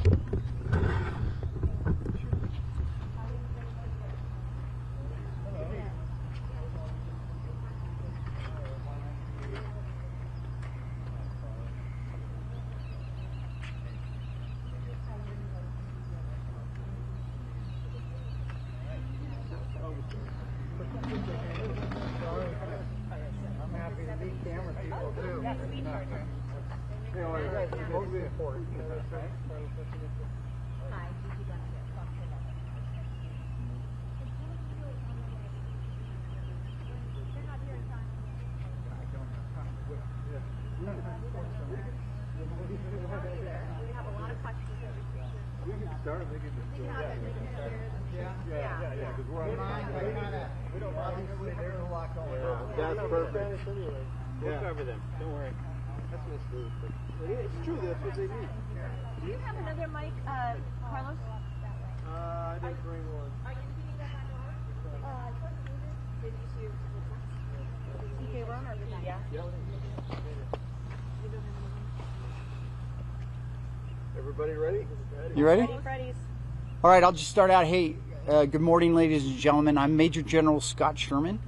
I'm happy to meet camera people too. You know, it's mostly important. We have a lot of questions. We can start making this. Yeah, because we're on we don't mind. There's a lot going on. That's perfect. We'll cover them. Don't worry. That's what it's doing. It's true. That's what they need. Do you have another mic, Carlos? I didn't bring one. Are you keeping that on? Did you TK run or yeah? Everybody ready? You ready? Freddy's. All right, I'll just start out. Hey, good morning, ladies and gentlemen. I'm Major General Scott Sherman.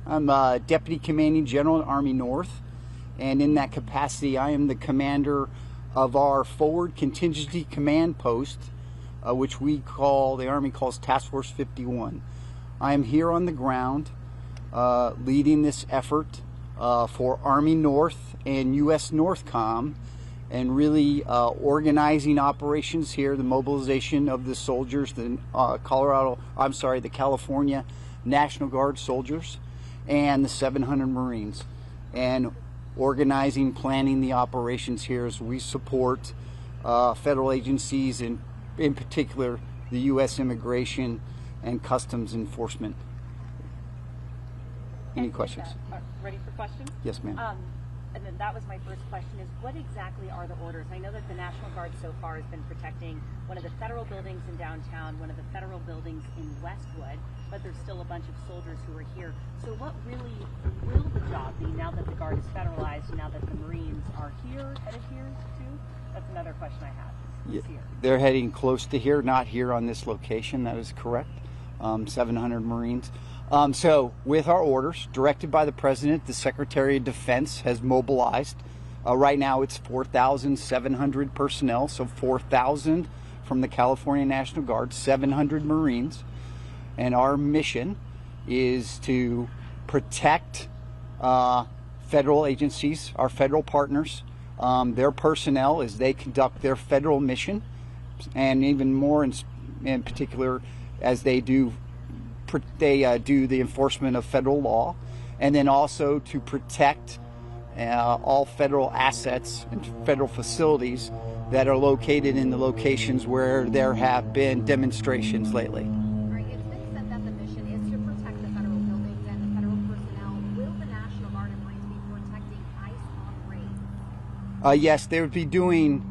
I'm Deputy Commanding General in Army North, and in that capacity, I am the commander of our Forward Contingency Command Post, which the Army calls Task Force 51. I am here on the ground leading this effort for Army North and U.S. Northcom, and really organizing operations here, the mobilization of the soldiers, the California National Guard soldiers, and the 700 Marines, and organizing, planning the operations here as we support federal agencies, and in particular the U.S. Immigration and Customs Enforcement. Any questions? Ready for questions? Yes, ma'am. And then that was my first question, is what exactly are the orders? I know that the National Guard so far has been protecting one of the federal buildings in downtown, one of the federal buildings in Westwood, but there's still a bunch of soldiers who are here. So what really will the job be now that the Guard is federalized, now that the Marines are here, headed here too? That's another question I have. Yeah, they're heading close to here, not here on this location, that is correct. 700 Marines. So with our orders directed by the President, the Secretary of Defense has mobilized. Right now it's 4,700 personnel, so 4,000 from the California National Guard, 700 Marines. And our mission is to protect federal agencies, our federal partners, their personnel as they conduct their federal mission, and even more in particular as they do the enforcement of federal law, and then also to protect all federal assets and federal facilities that are located in the locations where there have been demonstrations lately. Right, it's been said that the mission is to protect the federal buildings and the federal personnel. Will the National Guard and Marines be protecting ICE on raids? Yes, they would be doing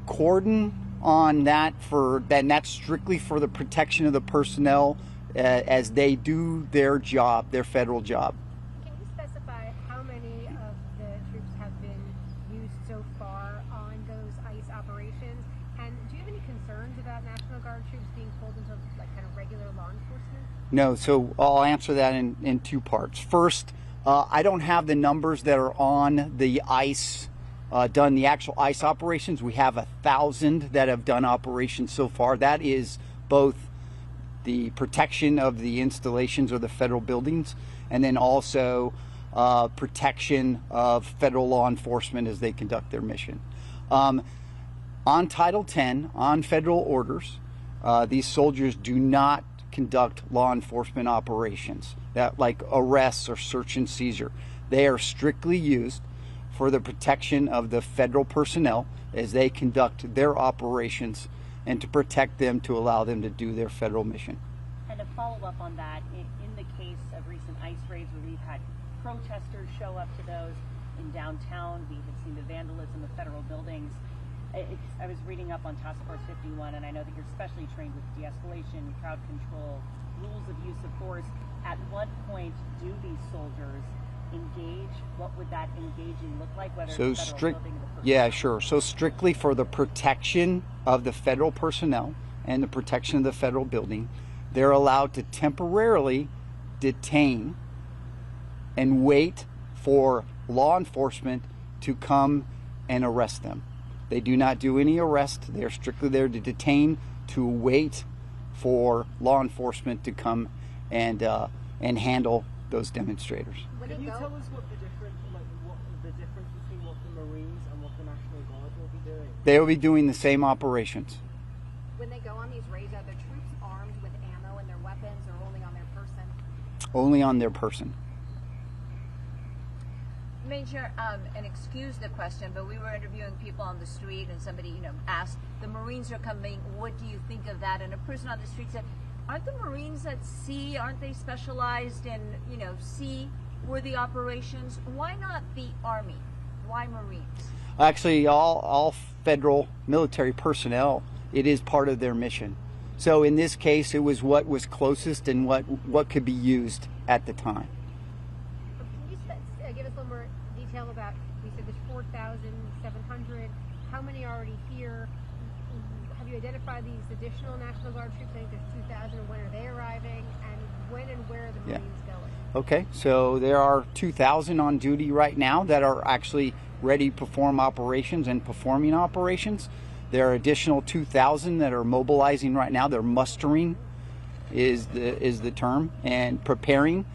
cordon on that, and that's strictly for the protection of the personnel as they do their job, their federal job. Can you specify how many of the troops have been used so far on those ICE operations? And do you have any concerns about National Guard troops being pulled into like kind of regular law enforcement? No, so I'll answer that in two parts. First, I don't have the numbers that are on the ICE, done the actual ICE operations. We have 1,000 that have done operations so far. That is both the protection of the installations or the federal buildings, and then also protection of federal law enforcement as they conduct their mission. On Title 10, on federal orders, these soldiers do not conduct law enforcement operations, that like arrests or search and seizure. They are strictly used for the protection of the federal personnel as they conduct their operations, and to protect them, to allow them to do their federal mission. And to follow up on that, in the case of recent ICE raids where we've had protesters show up to those in downtown, we have seen the vandalism of federal buildings. I was reading up on Task Force 51, and I know that you're specially trained with de-escalation, crowd control, rules of use of force. At what point do these soldiers engage, what would that engaging look like? Whether So it's federal building or the person? yeah, sure. So strictly for the protection of the federal personnel and the protection of the federal building, they're allowed to temporarily detain and wait for law enforcement to come and arrest them. They do not do any arrest. They're strictly there to detain, to wait for law enforcement to come and handle those demonstrators. Can you tell us what the difference between what the Marines and what the National Guard will be doing? They will be doing the same operations. When they go on these raids, are the troops armed with ammo and their weapons, or only on their person? Only on their person. Major, and excuse the question, but we were interviewing people on the street, and somebody, asked, the Marines are coming, what do you think of that? And a person on the street said, aren't the Marines at sea? Aren't they specialized in, sea-worthy operations? Why not the Army? Why Marines? Actually, all federal military personnel, it is part of their mission. So in this case, it was what was closest and what could be used at the time. Can you give us a little more detail about, we said there's 4,700. How many are already here? Have you identified these additional National Guard troops? I think there's 2,000. When are they arriving? And when and where are the Marines going? Okay, so there are 2,000 on duty right now that are actually ready to perform operations and performing operations. There are additional 2,000 that are mobilizing right now. They're mustering is the term, and preparing.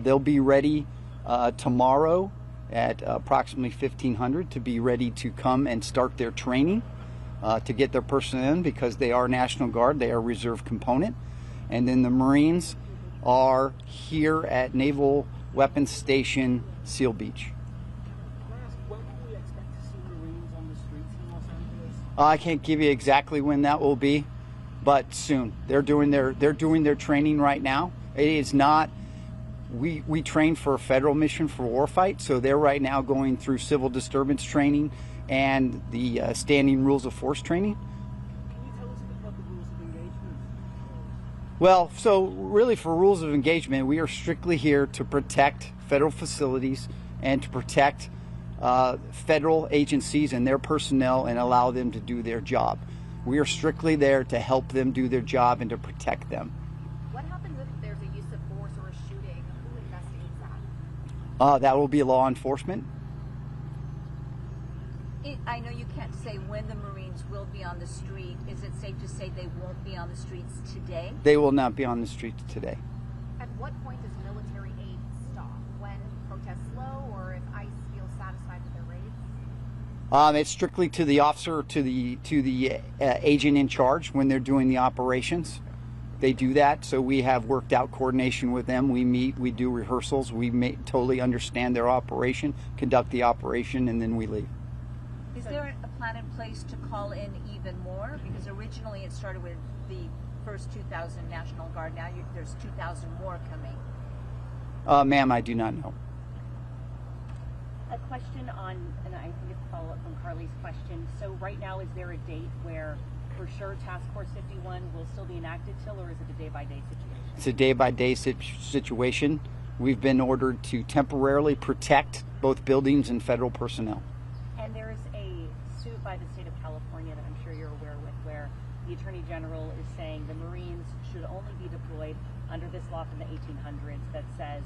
They'll be ready tomorrow at approximately 1,500 to be ready to come and start their training to get their personnel in, because they are National Guard, they are reserve component. And then the Marines are here at Naval Weapons Station, Seal Beach. Can I ask, when will we expect to see Marines on the streets in Los Angeles? I can't give you exactly when that will be, but soon. They're doing their training right now. It is not. We train for a federal mission for warfight, so they're right now going through civil disturbance training and the standing rules of force training. Can you tell us a bit about the rules of engagement? Well, so really for rules of engagement, we are strictly here to protect federal facilities and to protect federal agencies and their personnel and allow them to do their job. We are strictly there to help them do their job and to protect them. What happens if there's a use of force or a shooting? Who investigates that? That will be law enforcement. I know you can't say when the Marines will be on the street. Is it safe to say they won't be on the streets today? They will not be on the streets today. At what point does military aid stop? When protests slow, or if ICE feels satisfied with their raids? It's strictly to the officer, to the agent in charge when they're doing the operations. They do that, so we have worked out coordination with them. We meet, we do rehearsals, we totally understand their operation, conduct the operation, and then we leave. Is there a plan in place to call in even more? Because originally it started with the first 2,000 National Guard. Now there's 2,000 more coming. Ma'am, I do not know. A question on, and I think it's a follow-up from Carly's question. So right now, is there a date where for sure Task Force 51 will still be enacted till, or is it a day-by-day situation? It's a day-by-day situation. We've been ordered to temporarily protect both buildings and federal personnel. And there's a suit by the state of California that I'm sure you're aware with, where the Attorney General is saying the Marines should only be deployed under this law from the 1800s that says,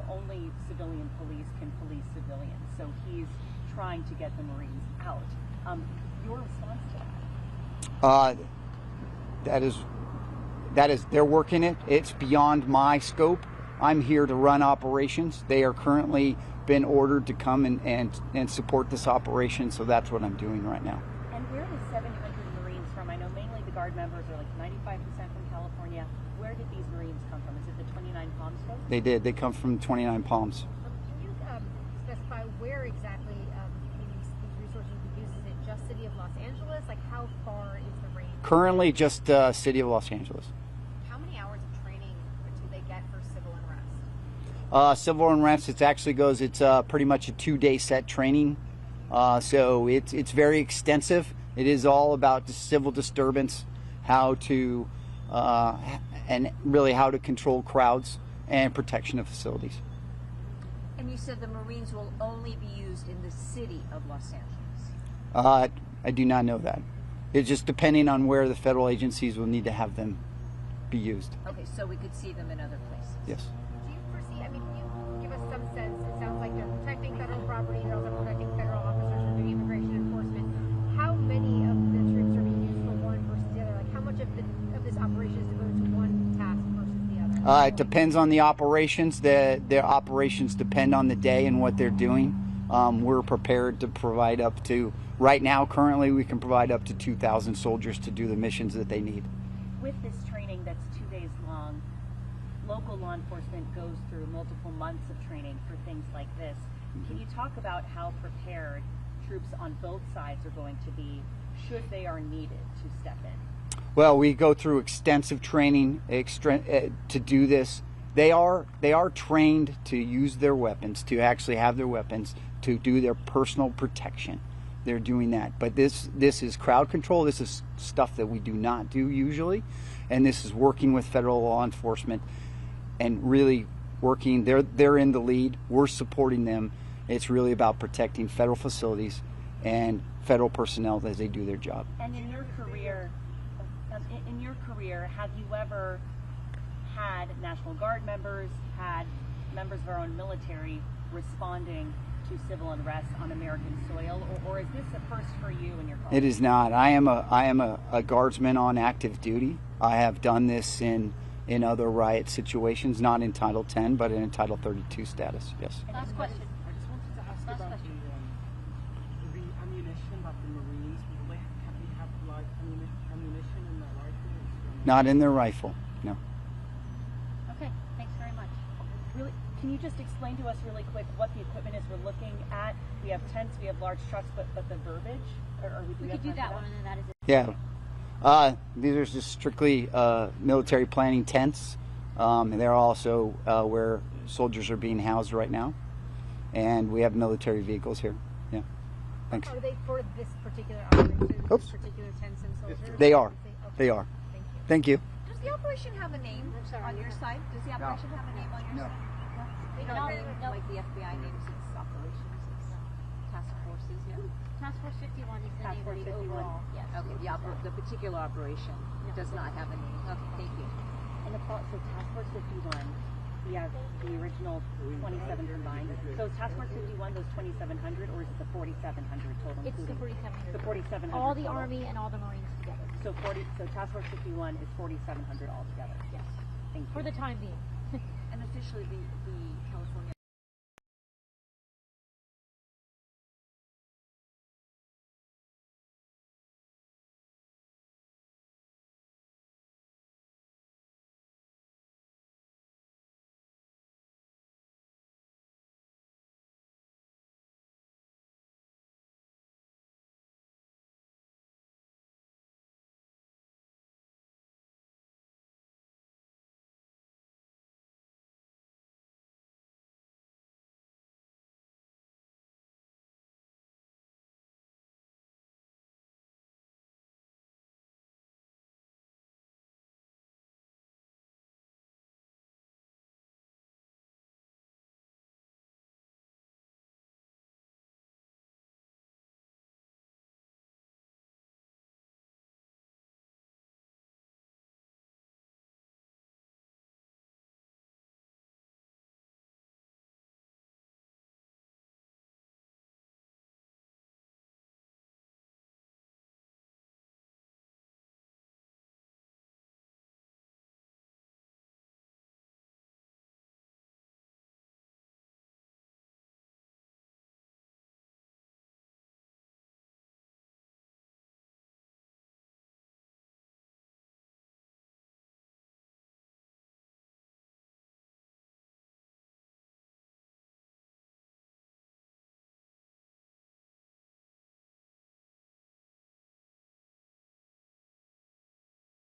only civilian police can police civilians. So he's trying to get the Marines out. Your response to that? That is, they're working it. It's beyond my scope. I'm here to run operations. They are currently been ordered to come and support this operation, so that's what I'm doing right now. And where are the 700 Marines from? I know mainly the Guard members are like 95% from California. Where did these Marines come from? Is it the 29 Palms folks? They did. They come from 29 Palms. Can you specify where exactly these resources will be used? Is it just City of Los Angeles? Like, how far is the range? Currently, just City of Los Angeles. How many hours of training do they get for civil unrest? Civil unrest, it's pretty much a 2-day set training. So it's very extensive. It is all about the civil disturbance, how to, and really how to control crowds and protection of facilities. And you said the Marines will only be used in the city of Los Angeles. I do not know that. It's just depending on where the federal agencies will need to have them be used. Okay, so we could see them in other places. Yes. Do you foresee, I mean, can you give us some sense, it sounds like they're protecting federal property, they're also protecting federal officers from doing immigration enforcement. How many of the troops are being used for one versus the other? Like, how much of this operation is devoted to one task versus the other? It depends on the operations. Their operations depend on the day and what they're doing. We're prepared to provide up to, right now, currently, we can provide up to 2,000 soldiers to do the missions that they need. With this training that's 2 days long, local law enforcement goes through multiple months of training for things like this. Can you talk about how prepared troops on both sides are going to be should they are needed to step in? Well, we go through extensive training to do this. They are trained to use their weapons, to actually have their weapons, to do their personal protection. They're doing that. But this is crowd control. This is stuff that we do not do usually. And this is working with federal law enforcement and really working. They're in the lead. We're supporting them. It's really about protecting federal facilities and federal personnel as they do their job. And in your career, have you ever had National Guard members, had members of our own military responding to civil unrest on American soil, or is this a first for you and your colleagues? It is not. I am a guardsman on active duty. I have done this in other riot situations, not in Title 10, but in Title 32 status. Yes. Last question. I just wanted to ask about the ammunition that the Marines, will they have like ammunition in their rifles? Not in their rifle. No. Okay, thanks very much. Really, can you just explain to us really quick what the equipment is we're looking at? We have tents, we have large trucks, but the verbiage? We could do that one, and then that is it. Yeah. These are just strictly military planning tents. They're also where soldiers are being housed right now. And we have military vehicles here. Yeah. Thanks. Are they for this particular operation, Oops. this particular tents and soldiers? They are. Okay. They are. Thank you. Thank you. Does the operation have a name on your side? Does the operation have a name on your side? No. Like the FBI names its operations, its task forces, yeah? Task Force 51 is the Task name Force of the 51. overall. Yes. Okay, the particular operation does not have a name. Okay, thank you. And so Task Force 51, we have the original 27 combined. So is Task Force 51 those 2,700, or is it the 4,700 total? It's the 4,700. The 4,700 All the total. Army and all the Marines together. So Task Force 51 is 4,700 altogether. Yes. Thank you. For the time being. And officially, the California